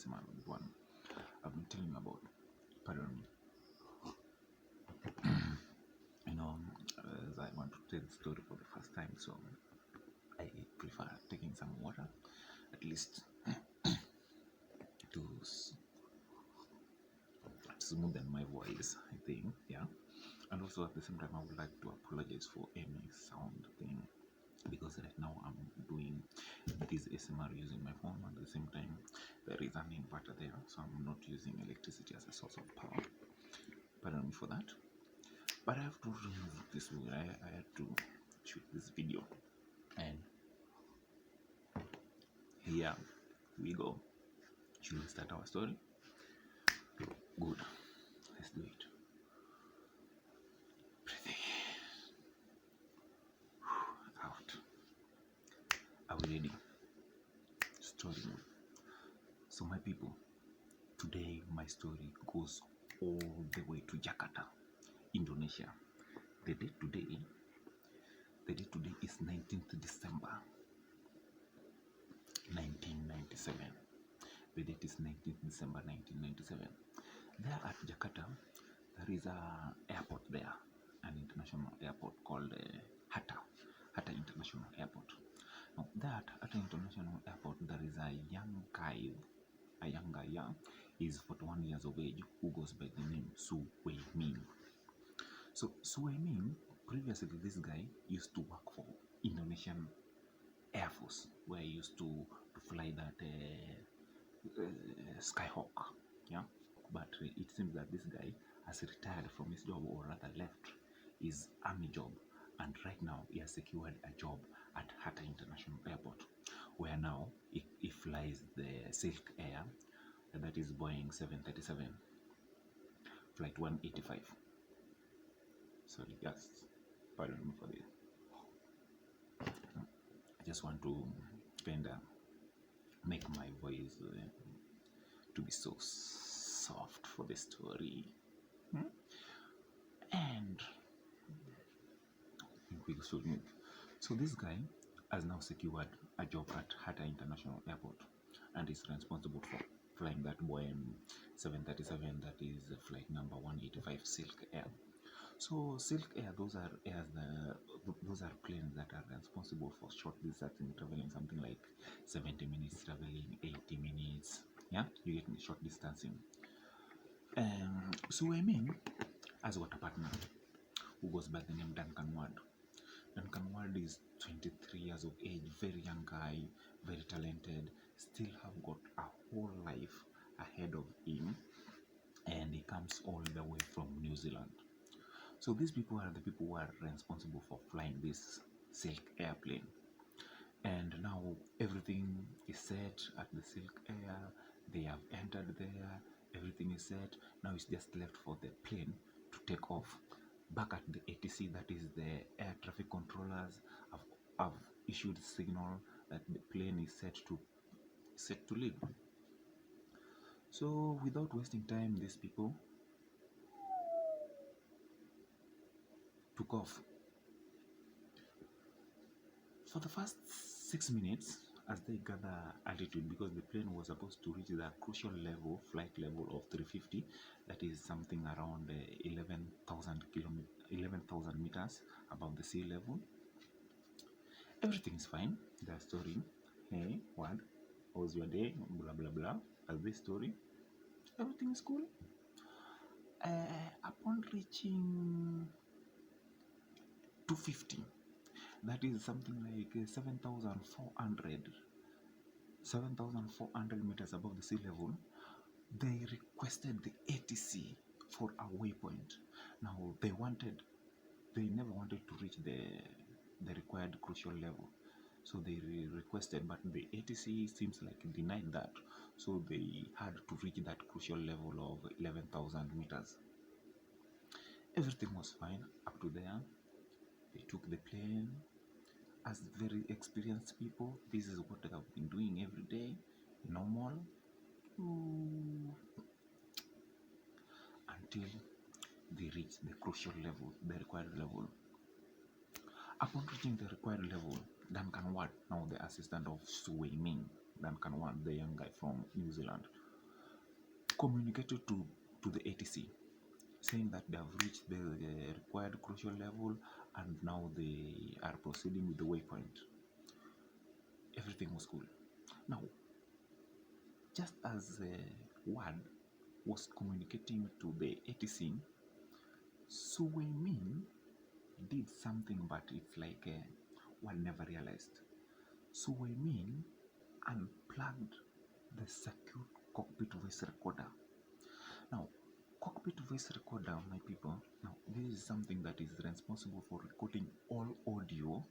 ASMR, the one I've been telling you about. Pardon me. As I want to tell the story for the first time, so I prefer taking some water, at least to smoothen my voice, I think, yeah. And also at the same time, I would like to apologize for any sound thing, because right now I'm doing this ASMR using my phone. At the same time, there is an inverter there, so I'm not using electricity as a source of power. Pardon me for that. But I have to remove this. I had to shoot this video, and here we go. Should we start our story? Good. Let's do it. Breathe in, out. Are we ready? Story mode. So my people, today my story goes all the way to Jakarta, Indonesia. The date today is 19th December 1997. The date is 19th December 1997. There at Jakarta, there is a airport there, an international airport called Hatta International Airport. Now, there at Hatta International Airport, there is a young guy. He's 41 years of age, who goes by the name Su Wei Ming. So Su Wei Ming, previously this guy used to work for Indonesian Air Force, where he used to fly that Skyhawk, yeah. But it seems that this guy has retired from his job, or rather left his army job, and right now he has secured a job at Hatta International Airport, where now he flies the Silkair, that is Boeing 737 flight 185. Sorry, just pardon me for this. I just want to kind of make my voice to be so soft for the story. And so this guy has now secured a job at Hatta International Airport, and is responsible for flying that Boeing 737, that is flight number 185 Silkair. So Silkair, those are planes that are responsible for short distance traveling, something like 70 minutes traveling, 80 minutes. Yeah, you get me, short distancing. So I mean, has got a partner who goes by the name Duncan Ward. Duncan Ward is 23 years of age, very young guy, very talented, still have got a whole life ahead of him, and he comes all the way from New Zealand. So these people are the people who are responsible for flying this Silk airplane. And now everything is set at the Silkair. They have entered there. Everything is set. Now it's just left for the plane to take off. Back at the ATC, that is the air traffic controllers, have issued a signal that the plane is set to leave. So without wasting time, these people took off. For the first 6 minutes, as they gather altitude, because the plane was supposed to reach the crucial level, flight level of 350, that is something around 11,000 meters above the sea level. Everything is fine. Their story, hey, what was your day, blah blah blah, as this story, everything is cool. Upon reaching 250, that is something like 7,400 meters above the sea level, they requested the ATC for a waypoint. Now they never wanted to reach the required crucial level, so they requested, but the ATC seems like denied that, so they had to reach that crucial level of 11,000 meters. Everything was fine up to there. They took the plane. As very experienced people, this is what they have been doing every day, normal, until they reach the crucial level, the required level. Upon reaching the required level, Duncan Ward, now the assistant of Su Wei Ming, Duncan Ward, the young guy from New Zealand, communicated to the ATC, saying that they have reached the required crucial level and now they are proceeding with the waypoint. Everything was cool. Now, just as Word was communicating to the ATC, Su Wei-min did something, but it's like Word never realized. Su Wei-min unplugged the circuit cockpit voice recorder. Now, cockpit voice recorder, my people, now this is something that is responsible for recording all audio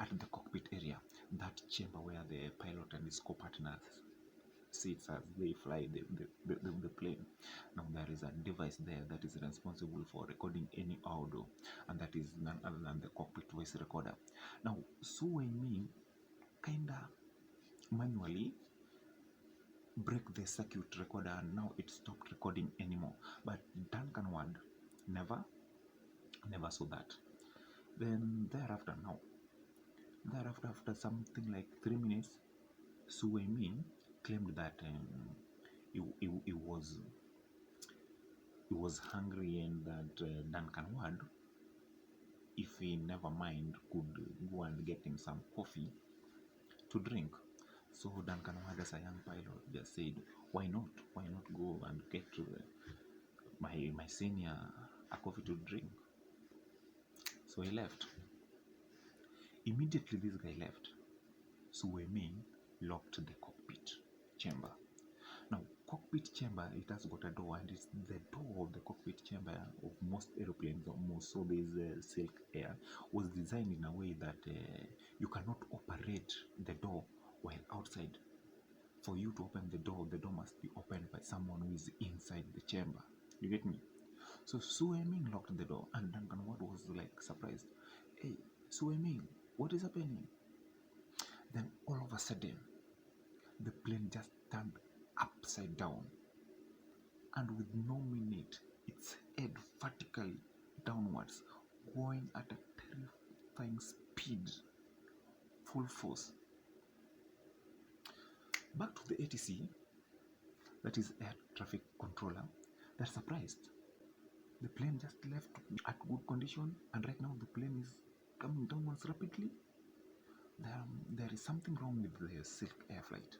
at the cockpit area, that chamber where the pilot and his co-partners sits as they fly the plane. Now there is a device there that is responsible for recording any audio, and that is none other than the cockpit voice recorder. Now Su Wei-min kinda manually break the circuit recorder, and now it stopped recording anymore. But Duncan Ward never saw that. Then thereafter, after something like 3 minutes, Su Wei-min claimed that he was hungry, and that Duncan Ward, if he never mind, could go and get him some coffee to drink. So Duncan Ward, as a young pilot, just said, why not go and get my senior a coffee to drink? So he left. Immediately this guy left, Su Wei-min locked the cockpit chamber. Now, cockpit chamber, it has got a door, and it's the door of the cockpit chamber of most aeroplanes, almost. So this Silkair was designed in a way that you cannot operate the door while outside. For you to open the door must be opened by someone who is inside the chamber. You get me? So Su Wei-min locked the door, and Duncan Ward was like surprised. Hey, Su Wei-min, what is happening? Then all of a sudden, the plane just turned upside down, and with no minute, its head vertically downwards, going at a terrifying speed, full force. Back to the ATC, that is air traffic controller, they're surprised. The plane just left at good condition, and right now the plane is coming downwards rapidly. There is something wrong with the Silkair flight.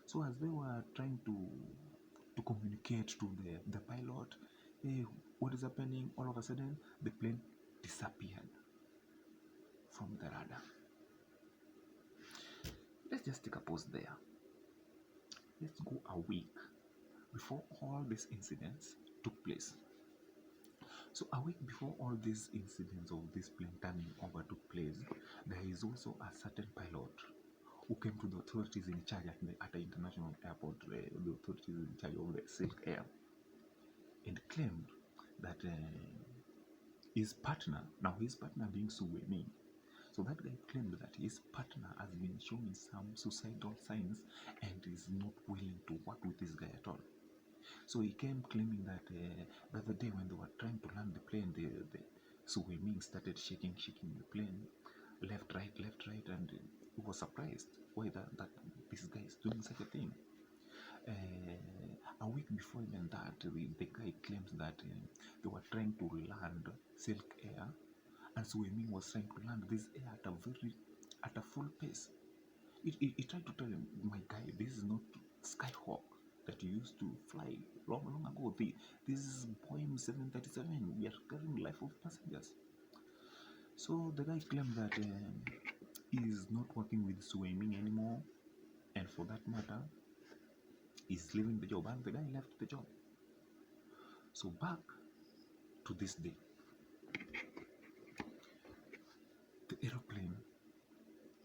So as they were trying to communicate to the pilot, hey, what is happening? All of a sudden, the plane disappeared from the radar. Let's just take a pause there. Let's go a week before all these incidents took place. So a week before all these incidents of this plane turning over took place, there is also a certain pilot who came to the authorities in charge at the international airport, the authorities in charge of the Silkair, and claimed that his partner being Su Wei-min, so that guy claimed that his partner has been showing some suicidal signs and is not willing to work with this guy at all. So he came claiming that the other day when they were trying to land the plane, the Su Wei-min started shaking the plane left, right, and he was surprised why that this guy is doing such a thing. A week before even that, the guy claims that they were trying to land Silkair, and Su Wei-min was trying to land this air at a full pace. He tried to tell him, my guy, this is not Skyhawk that you used to fly long ago. This is Boeing 737. We are carrying life of passengers. So the guy claimed that he is not working with Su Wei-min anymore, and for that matter, he's leaving the job, and the guy left the job. So back to this day, the aeroplane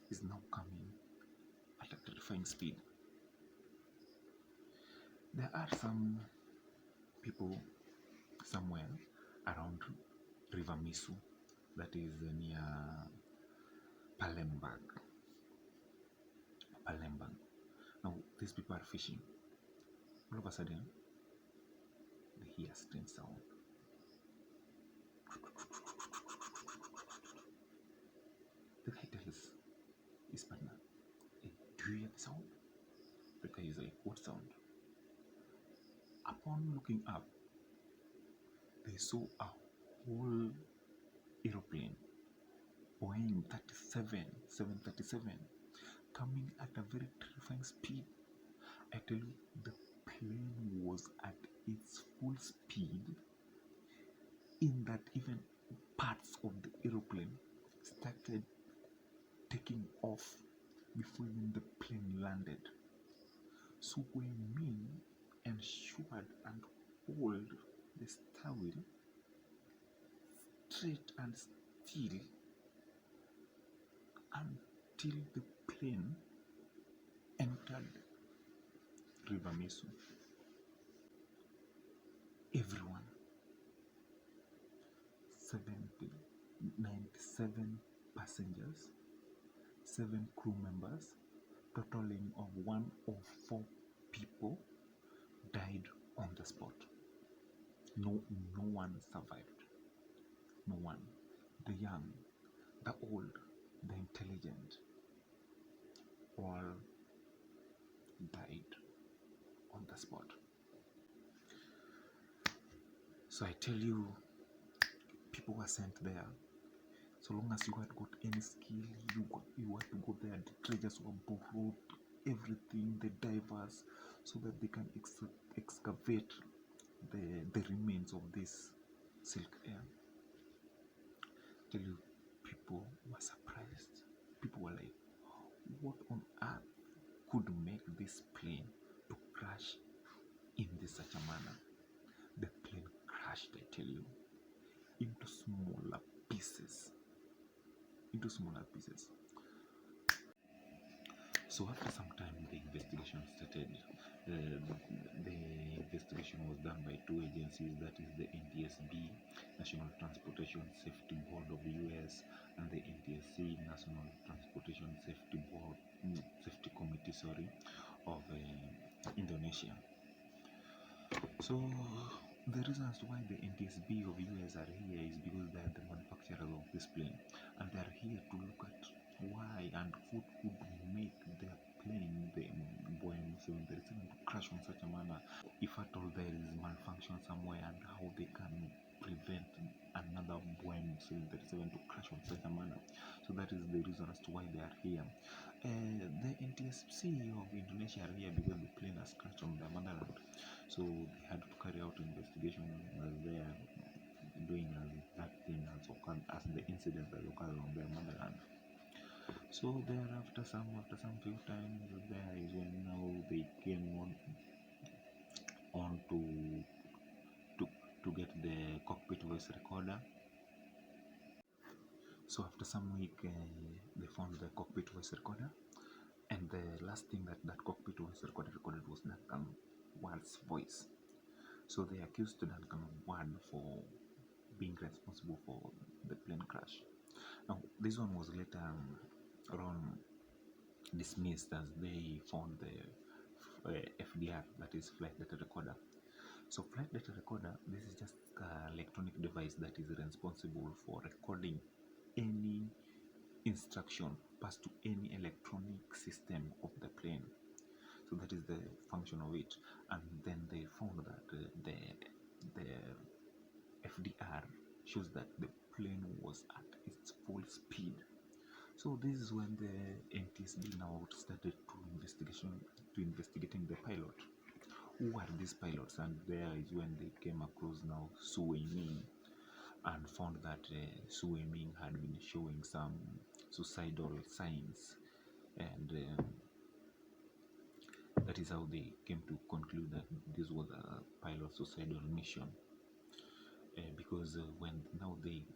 is now coming at a terrifying speed. There are some people somewhere around River Misu, that is near Palembang. Now these people are fishing. All of a sudden, they hear a strange sound. The guy tells his partner, hey, do you hear the sound? The guy is like, what sound? A upon looking up, they saw a whole aeroplane, Boeing 737, coming at a very terrifying speed. I tell you, the plane was at its full speed, in that even parts of the aeroplane started taking off before even the plane landed. So when Ming ensured and hold the steering wheel straight and still until the plane entered River Mesu. Everyone, 97 passengers, 7 crew members, totaling of 104 people, died on the spot. No one survived. No one. The young, the old, the intelligent, all died on the spot. So I tell you, people were sent there. So long as you had got any skill, you had to go there. The treasures were borrowed, everything, the divers, so that they can excavate the remains of this Silkair. Tell you, people were surprised. People were like, what on earth could make this plane to crash in such a manner? The plane crashed, I tell you, into smaller pieces. So after some time, the investigation started. The investigation was done by 2 agencies, that is the NTSB, National Transportation Safety Board of the US, and the NTSC, National Transportation Safety Committee, of Indonesia. So the reasons why the NTSB of US are here is because they are the manufacturers of this plane, and they are here to look at why and what could make their plane, the Boeing 737, to crash on such a manner. If at all there is malfunction somewhere, and how they can prevent another Boeing 737 to crash on such a manner. So that is the reason as to why they are here. The NTSC of Indonesia are here because the plane has crashed on their motherland. So they had to carry out investigation as they are doing that thing as the incident that occurred on their motherland. So thereafter, after some few times, there is when now they came on to get the cockpit voice recorder. So after some week, they found the cockpit voice recorder, and the last thing that cockpit voice recorded was Duncan Ward's voice. So they accused Duncan Ward for being responsible for the plane crash. Now this one was later on dismissed, as they found the FDR, that is flight data recorder. So flight data recorder, this is just an electronic device that is responsible for recording any instruction passed to any electronic system of the plane. So that is the function of it. And then they found that the FDR shows that the plane was at its full speed. So this is when the NTSB now started investigating the pilot. Who are these pilots? And there is when they came across now Su Weiming, and found that Su Weiming had been showing some suicidal signs, and that is how they came to conclude that this was a pilot suicidal mission. Because when now they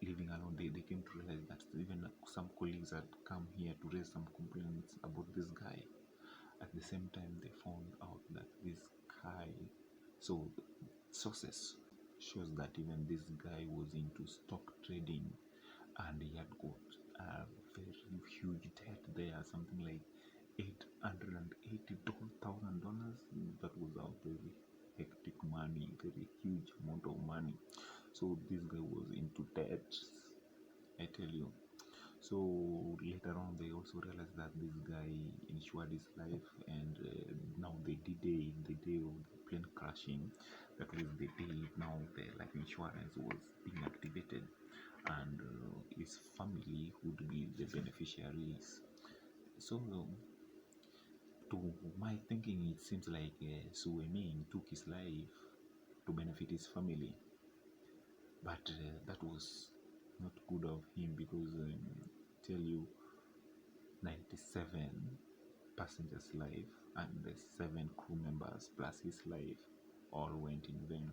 living alone, they came to realize that even some colleagues had come here to raise some complaints about this guy. At the same time, they found out that this guy, so sources shows that even this guy was into stock trading, and he had got a very huge debt there, something like $880,000. That was a very hectic money, very huge amount of money. So this guy was into debt, I tell you. So later on, they also realized that this guy insured his life, and now the day of the plane crashing, that was the day now the life insurance was being activated, and his family would be the beneficiaries. So to my thinking, it seems like Suemin took his life to benefit his family, but that was not good of him, because tell you 97 passengers' life and the 7 crew members plus his life all went in vain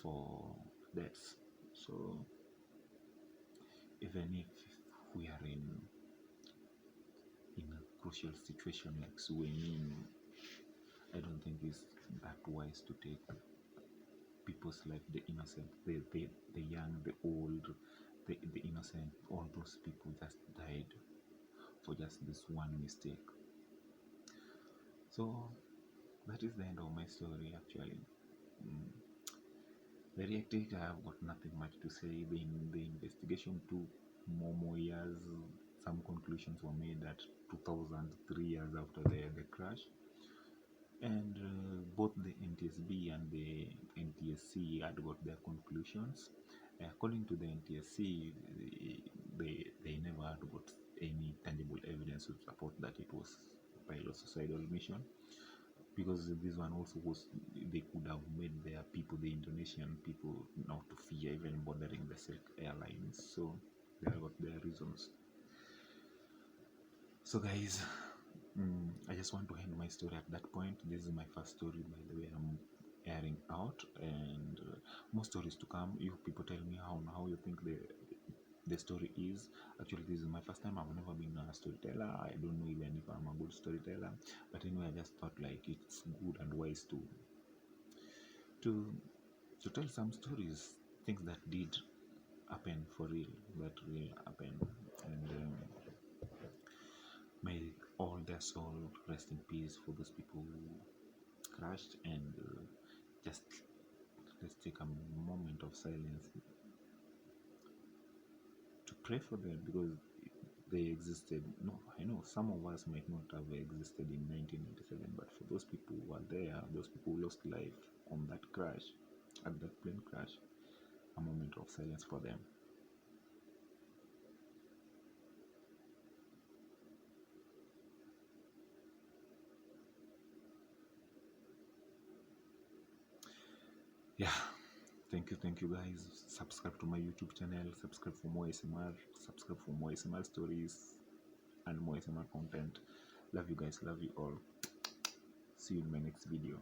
for deaths. So even if we are in a crucial situation like swimming, I don't think it's that wise to take people's life, the innocent, the young, the old, the innocent, all those people just died for just this one mistake. So that is the end of my story, actually. Very hectic. I have got nothing much to say. The investigation took more years. Some conclusions were made at 2003 years after the crash, and both the NTSB and the NTSC had got their conclusions. According to the NTSC, they never had got any tangible evidence to support that it was a pilot suicidal mission, because this one also was, they could have made their people, the Indonesian people, not to fear even bothering the Silk Airlines. So they have got their reasons. So guys, I just want to end my story at that point. This is my first story, by the way, I'm airing out, and more stories to come. You people tell me how you think the story is. Actually, this is my first time. I've never been a storyteller. I don't know even if I'm a good storyteller, but anyway, I just thought like it's good and wise to tell some stories, things that did happen for real, that will happen, and may all their soul rest in peace for those people who crashed, and just let's take a moment of silence to pray for them, because they existed. No, I know some of us might not have existed in 1997, but for those people who are there, those people who lost life on that crash, at that plane crash, a moment of silence for them. Yeah, thank you guys. Subscribe to my YouTube channel, subscribe for more ASMR, subscribe for more ASMR stories and more ASMR content. Love you guys, love you all. See you in my next video.